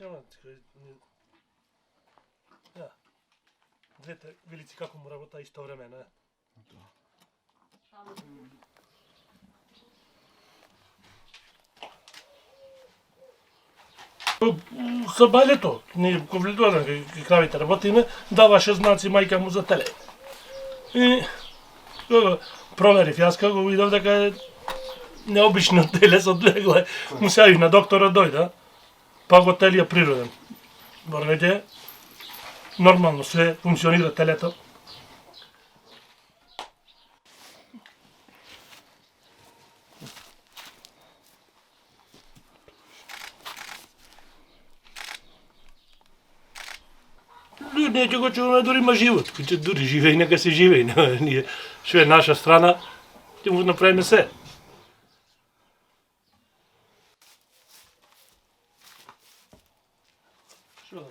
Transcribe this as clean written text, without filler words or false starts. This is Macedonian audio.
ама, да. Двете велици како му работа исто време, не? Со бајлето, ние го вледуваме кај кравите работиме, даваше знаци мајка му за теле. И кога проверив јас како го видов дека е необично теле со две, му се јавив на доктора дојде, па го телија природен. Борнете, нормално све функционира телето. Не ќе го чуваме дури има живот, дури живеј, нека се живеј, ние што е наша страна, ќе му направиме се. Што да